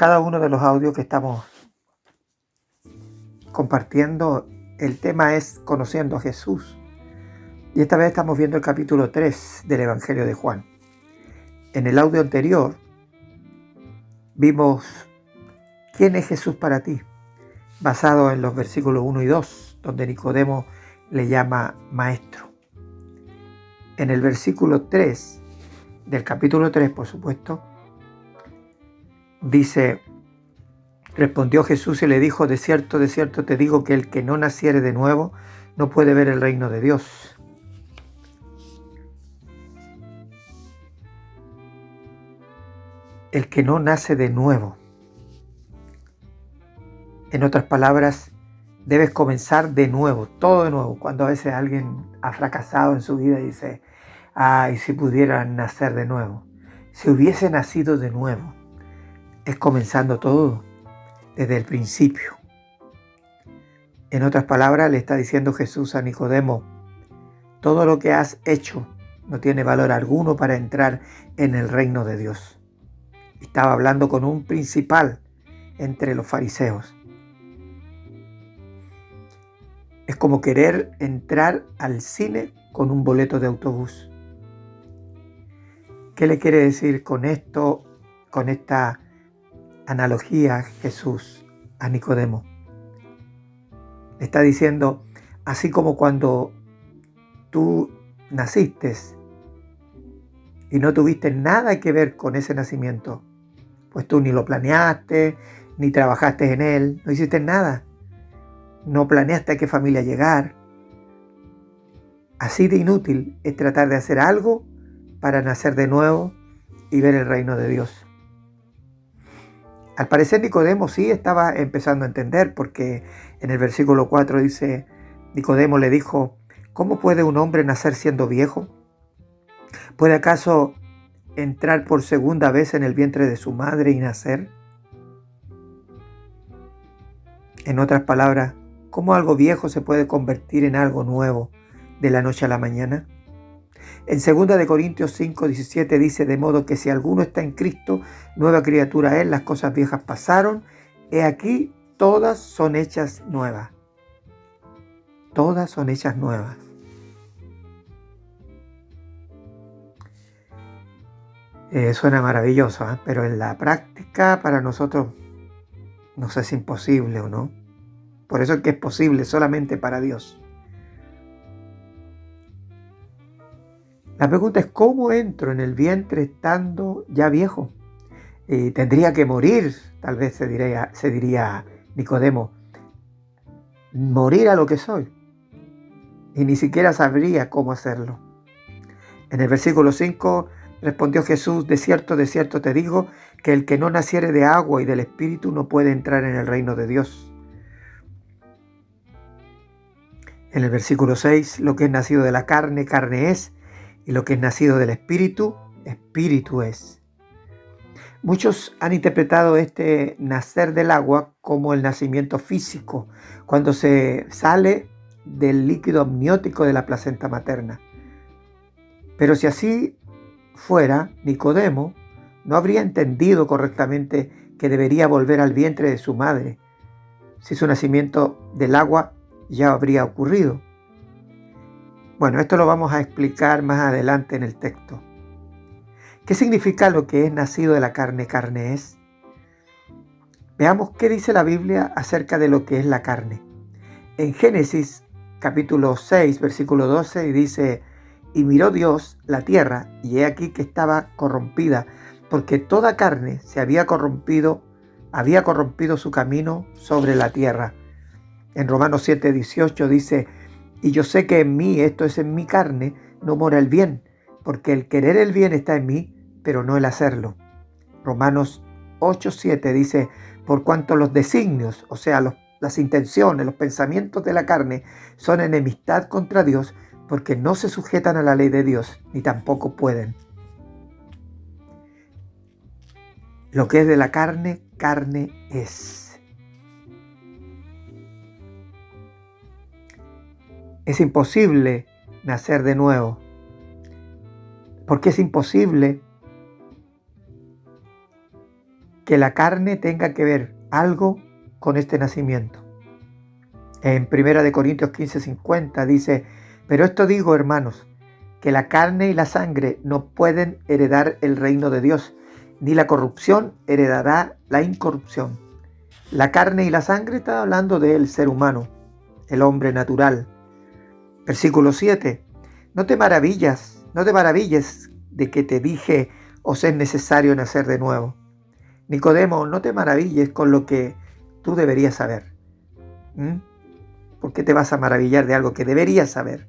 cada uno de los audios que estamos compartiendo. El tema es conociendo a Jesús. Y esta vez estamos viendo el capítulo 3 del Evangelio de Juan. En el audio anterior vimos quién es Jesús para ti, basado en los versículos 1 y 2, donde Nicodemo le llama maestro. En el versículo 3 del capítulo 3, por supuesto, dice: respondió Jesús y le dijo: de cierto te digo que el que no naciere de nuevo no puede ver el reino de Dios. El que no nace de nuevo. En otras palabras, debes comenzar de nuevo, todo de nuevo. Cuando a veces alguien ha fracasado en su vida y dice: ay, si pudieran nacer de nuevo. Si hubiese nacido de nuevo. Es comenzando todo desde el principio. En otras palabras, le está diciendo Jesús a Nicodemo: todo lo que has hecho no tiene valor alguno para entrar en el reino de Dios. Estaba hablando con un principal entre los fariseos. Es como querer entrar al cine con un boleto de autobús. ¿Qué le quiere decir con esto, con esta analogía Jesús a Nicodemo? Le está diciendo, así como cuando tú naciste y no tuviste nada que ver con ese nacimiento, pues tú ni lo planeaste, ni trabajaste en él, no hiciste nada, no planeaste a qué familia llegar. Así de inútil es tratar de hacer algo para nacer de nuevo y ver el reino de Dios. Al parecer Nicodemo sí estaba empezando a entender, porque en el versículo 4 dice: Nicodemo le dijo: ¿cómo puede un hombre nacer siendo viejo? ¿Puede acaso entrar por segunda vez en el vientre de su madre y nacer? En otras palabras, ¿cómo algo viejo se puede convertir en algo nuevo de la noche a la mañana? En 2 Corintios 5:17 dice: de modo que si alguno está en Cristo, nueva criatura es, las cosas viejas pasaron, he aquí, todas son hechas nuevas. Todas son hechas nuevas. Suena maravilloso, pero en la práctica para nosotros nos es imposible, ¿o no? Por eso es que es posible solamente para Dios. La pregunta es: ¿cómo entro en el vientre estando ya viejo? Tendría que morir, tal vez se diría Nicodemo, morir a lo que soy. Y ni siquiera sabría cómo hacerlo. En el versículo 5 respondió Jesús: de cierto te digo, que el que no naciere de agua y del Espíritu no puede entrar en el reino de Dios. En el versículo 6, lo que es nacido de la carne, carne es, y lo que es nacido del Espíritu, Espíritu es. Muchos han interpretado este nacer del agua como el nacimiento físico, cuando se sale del líquido amniótico de la placenta materna. Pero si así fuera, Nicodemo no habría entendido correctamente que debería volver al vientre de su madre, si su nacimiento del agua ya habría ocurrido. Bueno, esto lo vamos a explicar más adelante en el texto. ¿Qué significa lo que es nacido de la carne, carne es? Veamos qué dice la Biblia acerca de lo que es la carne. En Génesis capítulo 6, versículo 12, dice: y miró Dios la tierra, y he aquí que estaba corrompida, porque toda carne se había corrompido su camino sobre la tierra. En Romanos 7:18 dice: y yo sé que en mí, esto es en mi carne, no mora el bien, porque el querer el bien está en mí, pero no el hacerlo. Romanos 8:7 dice: por cuanto los designios, o sea, las intenciones, los pensamientos de la carne son enemistad contra Dios, porque no se sujetan a la ley de Dios, ni tampoco pueden. Lo que es de la carne, carne es. Es imposible nacer de nuevo. ¿Por qué es imposible? que la carne tenga que ver algo con este nacimiento. En 1 Corintios 15:50 dice: pero esto digo, hermanos, que la carne y la sangre no pueden heredar el reino de Dios, ni la corrupción heredará la incorrupción. La carne y la sangre está hablando del ser humano, el hombre natural. Versículo 7. No te maravilles de que te dije, os es necesario nacer de nuevo. Nicodemo, no te maravilles con lo que tú deberías saber. ¿Por qué te vas a maravillar de algo que deberías saber?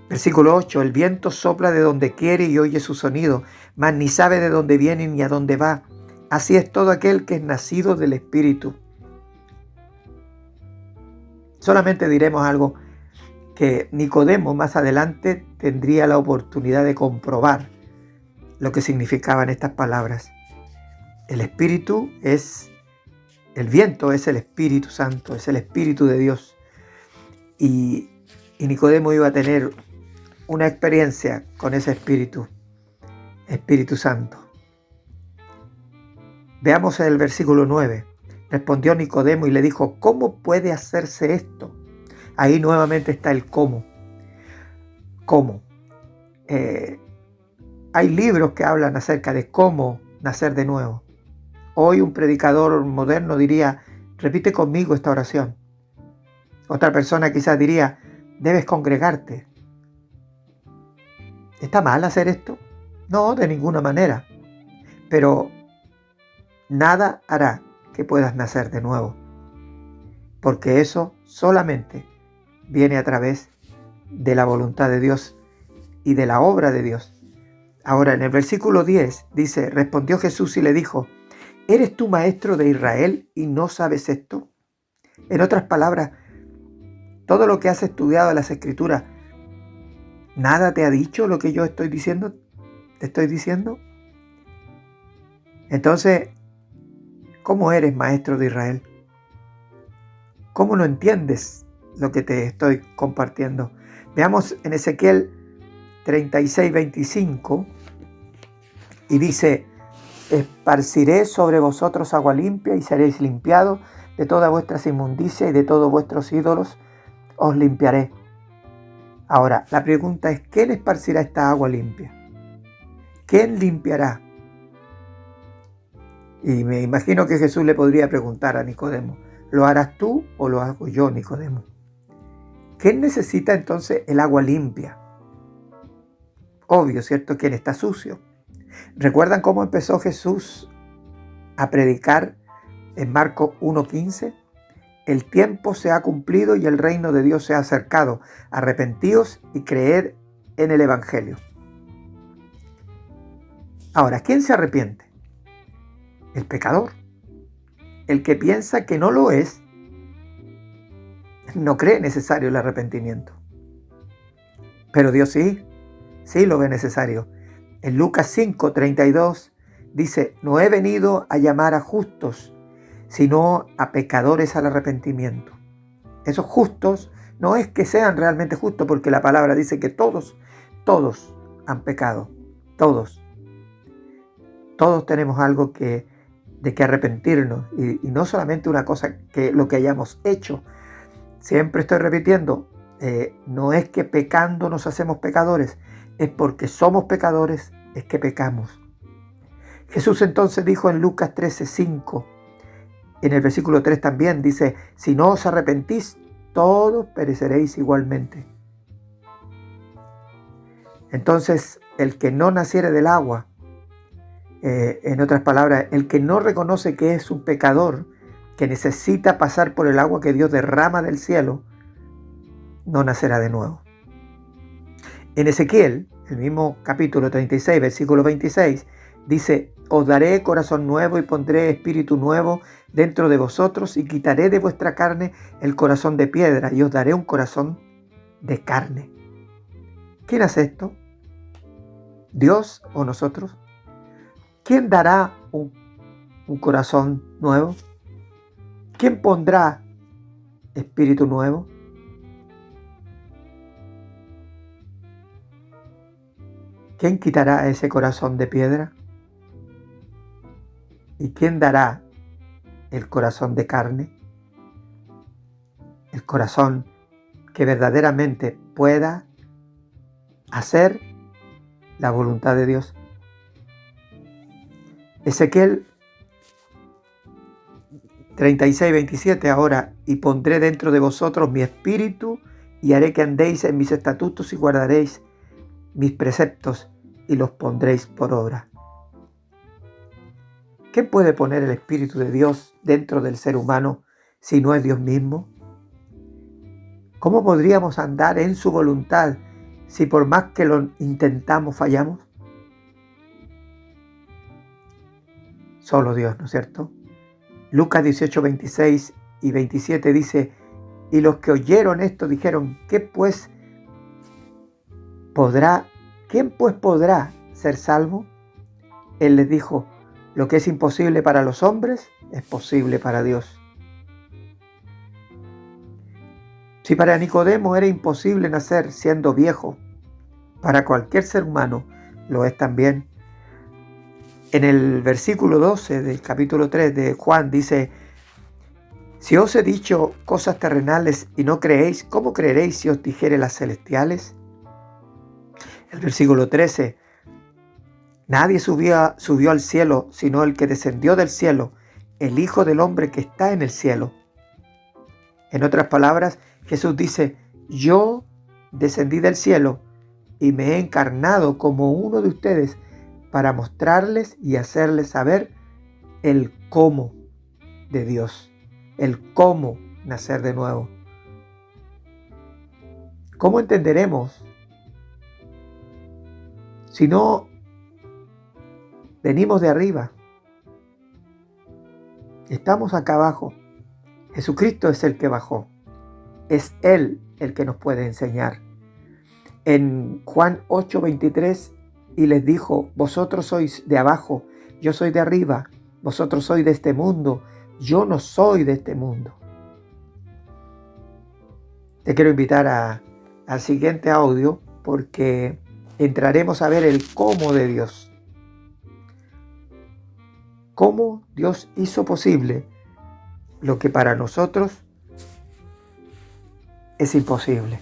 Versículo 8. El viento sopla de donde quiere y oye su sonido, mas ni sabe de dónde viene ni a dónde va. Así es todo aquel que es nacido del Espíritu. Solamente diremos algo que Nicodemo más adelante tendría la oportunidad de comprobar lo que significaban estas palabras. El Espíritu el viento es el Espíritu Santo, es el Espíritu de Dios. Y Nicodemo iba a tener una experiencia con ese Espíritu Santo. Veamos el versículo 9. Respondió Nicodemo y le dijo: ¿cómo puede hacerse esto? Ahí nuevamente está el cómo. ¿Cómo? Hay libros que hablan acerca de cómo nacer de nuevo. Hoy un predicador moderno diría: repite conmigo esta oración. Otra persona quizás diría: debes congregarte. ¿Está mal hacer esto? No, de ninguna manera. Pero nada hará que puedas nacer de nuevo, porque eso solamente viene a través de la voluntad de Dios y de la obra de Dios. Ahora, en el versículo 10 dice: respondió Jesús y le dijo: ¿eres tú maestro de Israel y no sabes esto? En otras palabras, todo lo que has estudiado en las Escrituras, ¿nada te ha dicho lo que yo estoy diciendo? ¿Te estoy diciendo? Entonces, ¿cómo eres maestro de Israel? ¿Cómo no entiendes lo que te estoy compartiendo? Veamos en Ezequiel 36:25 y dice: esparciré sobre vosotros agua limpia y seréis limpiados de todas vuestras inmundicias y de todos vuestros ídolos os limpiaré. Ahora, la pregunta es: ¿quién esparcirá esta agua limpia? ¿Quién limpiará? Y me imagino que Jesús le podría preguntar a Nicodemo: ¿lo harás tú o lo hago yo, Nicodemo? ¿Quién necesita entonces el agua limpia? Obvio, ¿cierto? ¿Quién está sucio? ¿Recuerdan cómo empezó Jesús a predicar en Marcos 1:15? El tiempo se ha cumplido y el reino de Dios se ha acercado. Arrepentíos y creed en el Evangelio. Ahora, ¿quién se arrepiente? El pecador. El que piensa que no lo es, no cree necesario el arrepentimiento. Pero Dios sí lo ve necesario. En Lucas 5:32 dice: no he venido a llamar a justos, sino a pecadores al arrepentimiento. Esos justos no es que sean realmente justos, porque la palabra dice que todos han pecado. Todos tenemos algo de que arrepentirnos, y no solamente una cosa que lo que hayamos hecho. Siempre estoy repitiendo, no es que pecando nos hacemos pecadores, es porque somos pecadores, es que pecamos. Jesús entonces dijo en Lucas 13:5, en el versículo 3 también dice: si no os arrepentís, todos pereceréis igualmente. Entonces, el que no naciere del agua, en otras palabras, el que no reconoce que es un pecador, que necesita pasar por el agua que Dios derrama del cielo, no nacerá de nuevo. En Ezequiel, el mismo capítulo 36, versículo 26, dice: os daré corazón nuevo y pondré espíritu nuevo dentro de vosotros y quitaré de vuestra carne el corazón de piedra y os daré un corazón de carne. ¿Quién hace esto? ¿Dios o nosotros? ¿Quién dará un corazón nuevo? ¿Quién pondrá espíritu nuevo? ¿Quién quitará ese corazón de piedra? ¿Y quién dará el corazón de carne? El corazón que verdaderamente pueda hacer la voluntad de Dios. Ezequiel 36:27 ahora, y pondré dentro de vosotros mi espíritu y haré que andéis en mis estatutos y guardaréis mis preceptos y los pondréis por obra. ¿Qué puede poner el Espíritu de Dios dentro del ser humano si no es Dios mismo? ¿Cómo podríamos andar en su voluntad si por más que lo intentamos fallamos? Solo Dios, ¿no es cierto? Lucas 18:26 y 27 dice: y los que oyeron esto dijeron, ¿quién pues podrá ser salvo? Él les dijo, lo que es imposible para los hombres es posible para Dios. Si para Nicodemo era imposible nacer siendo viejo, para cualquier ser humano lo es también. En el versículo 12 del capítulo 3 de Juan dice: si os he dicho cosas terrenales y no creéis, ¿cómo creeréis si os dijere las celestiales? El versículo 13: nadie subió al cielo, sino el que descendió del cielo, el Hijo del Hombre que está en el cielo. En otras palabras, Jesús dice: yo descendí del cielo y me he encarnado como uno de ustedes para mostrarles y hacerles saber el cómo de Dios, el cómo nacer de nuevo. ¿Cómo entenderemos si no venimos de arriba? Estamos acá abajo. Jesucristo es el que bajó. Es Él el que nos puede enseñar. En Juan 8:23, y les dijo: vosotros sois de abajo, yo soy de arriba, vosotros sois de este mundo, yo no soy de este mundo. Te quiero invitar al siguiente audio, porque entraremos a ver el cómo de Dios. Cómo Dios hizo posible lo que para nosotros es imposible.